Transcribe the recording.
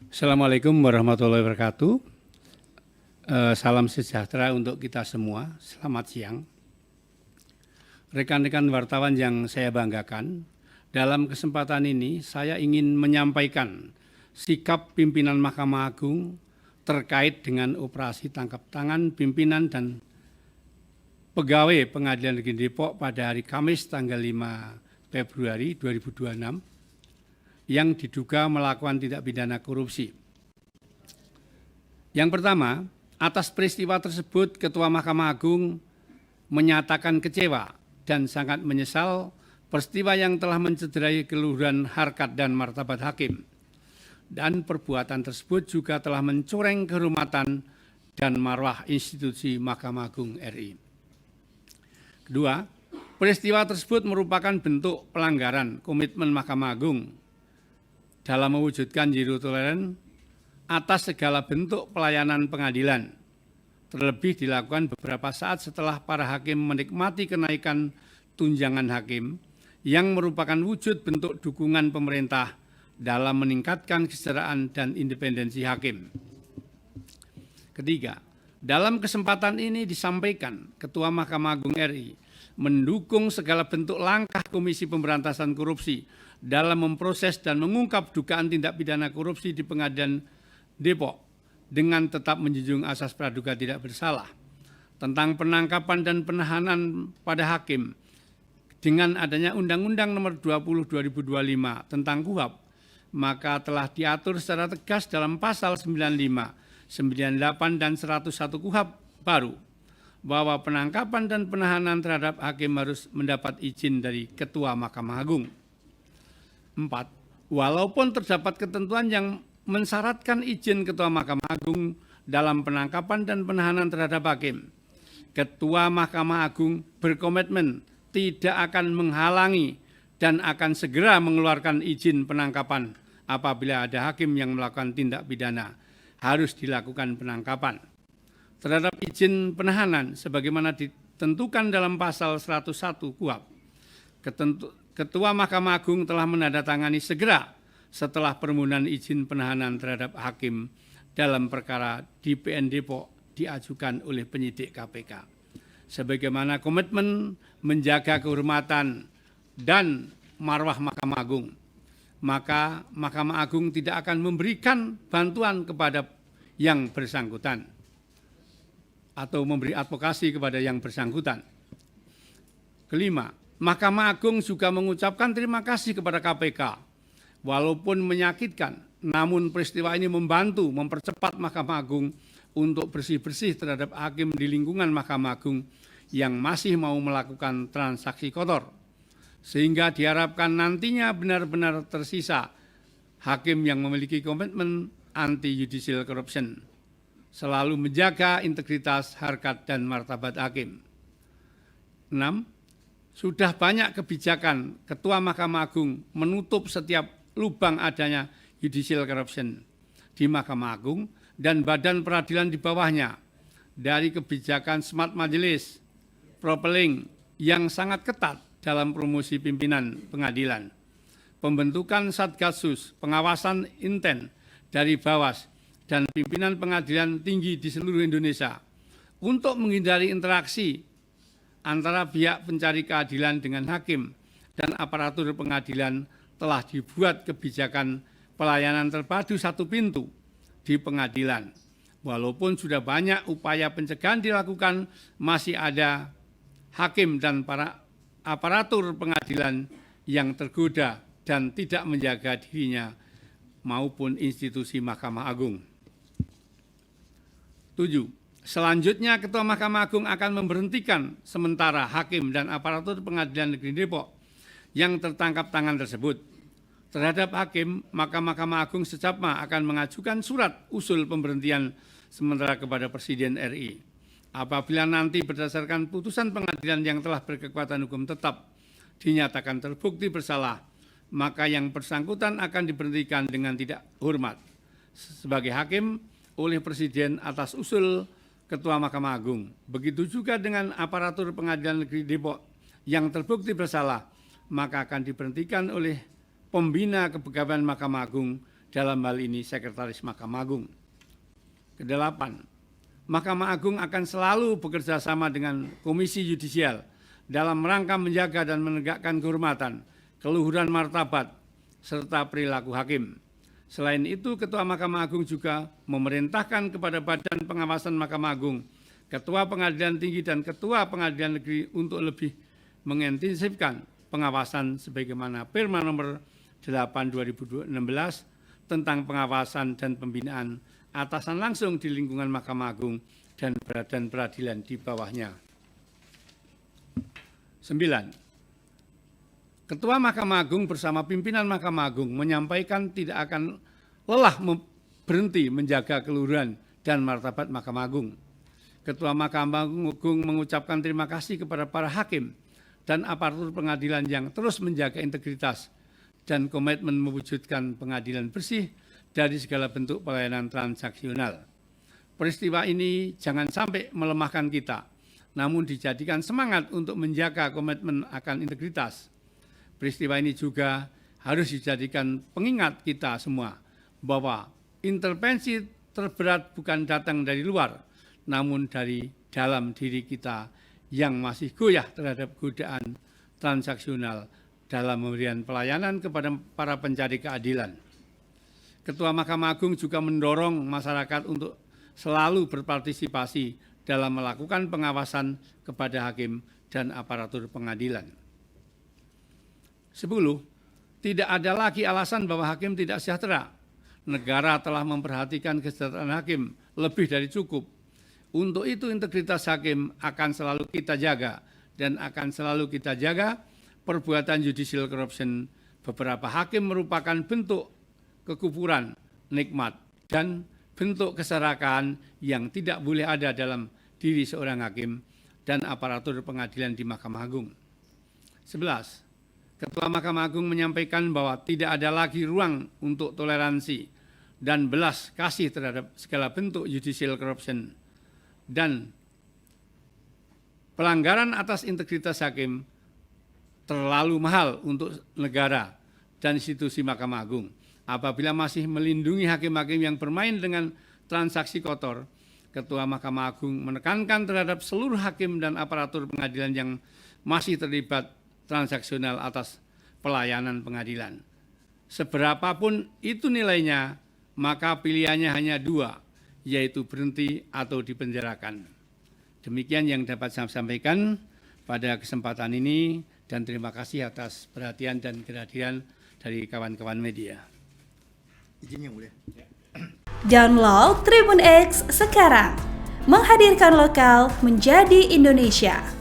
Assalamualaikum warahmatullahi wabarakatuh. Salam sejahtera untuk kita semua. Selamat siang. Rekan-rekan wartawan yang saya banggakan, dalam kesempatan ini saya ingin menyampaikan sikap pimpinan Mahkamah Agung terkait dengan operasi tangkap tangan pimpinan dan pegawai Pengadilan Negeri Depok pada hari Kamis tanggal 5 Februari 2026 yang diduga melakukan tindak pidana korupsi. Yang pertama, atas peristiwa tersebut Ketua Mahkamah Agung menyatakan kecewa dan sangat menyesal peristiwa yang telah mencederai keluhuran harkat dan martabat hakim. Dan perbuatan tersebut juga telah mencoreng kehormatan dan marwah institusi Mahkamah Agung RI. Kedua, peristiwa tersebut merupakan bentuk pelanggaran komitmen Mahkamah Agung dalam mewujudkan zero tolerance atas segala bentuk pelayanan pengadilan, terlebih dilakukan beberapa saat setelah para hakim menikmati kenaikan tunjangan hakim yang merupakan wujud bentuk dukungan pemerintah dalam meningkatkan kesejahteraan dan independensi hakim. Ketiga, dalam kesempatan ini disampaikan Ketua Mahkamah Agung RI mendukung segala bentuk langkah Komisi Pemberantasan Korupsi dalam memproses dan mengungkap dugaan tindak pidana korupsi di Pengadilan Depok dengan tetap menjunjung asas praduga tidak bersalah. Tentang penangkapan dan penahanan pada hakim dengan adanya Undang-Undang Nomor 20 2025 tentang KUHP, maka telah diatur secara tegas dalam pasal 95, 98 dan 101 KUHP baru bahwa penangkapan dan penahanan terhadap hakim harus mendapat izin dari Ketua Mahkamah Agung. 4. Walaupun terdapat ketentuan yang mensyaratkan izin Ketua Mahkamah Agung dalam penangkapan dan penahanan terhadap hakim, Ketua Mahkamah Agung berkomitmen tidak akan menghalangi dan akan segera mengeluarkan izin penangkapan apabila ada hakim yang melakukan tindak pidana. Harus dilakukan penangkapan. Terhadap izin penahanan sebagaimana ditentukan dalam pasal 101 KUHP, Ketua Mahkamah Agung telah menandatangani segera setelah permohonan izin penahanan terhadap hakim dalam perkara di PN Depok diajukan oleh penyidik KPK. Sebagaimana komitmen menjaga kehormatan dan marwah Mahkamah Agung, maka Mahkamah Agung tidak akan memberikan bantuan kepada yang bersangkutan atau memberi advokasi kepada yang bersangkutan. Kelima, Mahkamah Agung juga mengucapkan terima kasih kepada KPK. Walaupun menyakitkan, namun peristiwa ini membantu mempercepat Mahkamah Agung untuk bersih-bersih terhadap hakim di lingkungan Mahkamah Agung yang masih mau melakukan transaksi kotor. Sehingga diharapkan nantinya benar-benar tersisa hakim yang memiliki komitmen anti-judicial corruption, selalu menjaga integritas, harkat, dan martabat hakim. 6. Sudah banyak kebijakan Ketua Mahkamah Agung menutup setiap lubang adanya judicial corruption di Mahkamah Agung dan badan peradilan di bawahnya, dari kebijakan smart majelis, profiling yang sangat ketat dalam promosi pimpinan pengadilan, pembentukan Satgasus, pengawasan inten dari Bawas dan pimpinan pengadilan tinggi di seluruh Indonesia untuk menghindari interaksi antara pihak pencari keadilan dengan hakim dan aparatur pengadilan. Telah dibuat kebijakan pelayanan terpadu satu pintu di pengadilan. Walaupun sudah banyak upaya pencegahan dilakukan, masih ada hakim dan para aparatur pengadilan yang tergoda dan tidak menjaga dirinya maupun institusi Mahkamah Agung. 7. Selanjutnya Ketua Mahkamah Agung akan memberhentikan sementara hakim dan aparatur Pengadilan Negeri Depok yang tertangkap tangan tersebut. Terhadap hakim, maka Mahkamah Agung secapma akan mengajukan surat usul pemberhentian sementara kepada Presiden RI. Apabila nanti berdasarkan putusan pengadilan yang telah berkekuatan hukum tetap dinyatakan terbukti bersalah, maka yang bersangkutan akan diberhentikan dengan tidak hormat sebagai hakim oleh Presiden atas usul Ketua Mahkamah Agung. Begitu juga dengan aparatur Pengadilan Negeri Depok yang terbukti bersalah, maka akan diberhentikan oleh pembina kepegawaian Mahkamah Agung dalam hal ini Sekretaris Mahkamah Agung. Kedelapan, Mahkamah Agung akan selalu bekerja sama dengan Komisi Yudisial dalam rangka menjaga dan menegakkan kehormatan, keluhuran martabat, serta perilaku hakim. Selain itu, Ketua Mahkamah Agung juga memerintahkan kepada Badan Pengawasan Mahkamah Agung, Ketua Pengadilan Tinggi dan Ketua Pengadilan Negeri untuk lebih mengintensifkan pengawasan sebagaimana Perma nomor 8 2016 tentang pengawasan dan pembinaan atasan langsung di lingkungan Mahkamah Agung dan badan peradilan di bawahnya. 9. Ketua Mahkamah Agung bersama pimpinan Mahkamah Agung menyampaikan tidak akan lelah berhenti menjaga keluhuran dan martabat Mahkamah Agung. Ketua Mahkamah Agung mengucapkan terima kasih kepada para hakim dan aparatur pengadilan yang terus menjaga integritas dan komitmen mewujudkan pengadilan bersih dari segala bentuk pelayanan transaksional. Peristiwa ini jangan sampai melemahkan kita, namun dijadikan semangat untuk menjaga komitmen akan integritas. Peristiwa ini juga harus dijadikan pengingat kita semua bahwa intervensi terberat bukan datang dari luar, namun dari dalam diri kita yang masih goyah terhadap godaan transaksional dalam memberikan pelayanan kepada para pencari keadilan. Ketua Mahkamah Agung juga mendorong masyarakat untuk selalu berpartisipasi dalam melakukan pengawasan kepada hakim dan aparatur pengadilan. 10. Tidak ada lagi alasan bahwa hakim tidak sejahtera. Negara telah memperhatikan kesejahteraan hakim lebih dari cukup. Untuk itu integritas hakim akan selalu kita jaga dan akan selalu kita jaga perbuatan judicial corruption. Beberapa hakim merupakan bentuk kekufuran, nikmat, dan bentuk keserakahan yang tidak boleh ada dalam diri seorang hakim dan aparatur pengadilan di Mahkamah Agung. 11. Ketua Mahkamah Agung menyampaikan bahwa tidak ada lagi ruang untuk toleransi dan belas kasih terhadap segala bentuk judicial corruption dan pelanggaran atas integritas hakim terlalu mahal untuk negara dan institusi Mahkamah Agung. Apabila masih melindungi hakim-hakim yang bermain dengan transaksi kotor, Ketua Mahkamah Agung menekankan terhadap seluruh hakim dan aparatur pengadilan yang masih terlibat transaksional atas pelayanan pengadilan. Seberapapun itu nilainya, maka pilihannya hanya dua, yaitu berhenti atau dipenjarakan. Demikian yang dapat saya sampaikan pada kesempatan ini dan terima kasih atas perhatian dan kehadiran dari kawan-kawan media. Izin yang mulia. Download Tribun X sekarang, menghadirkan lokal menjadi Indonesia.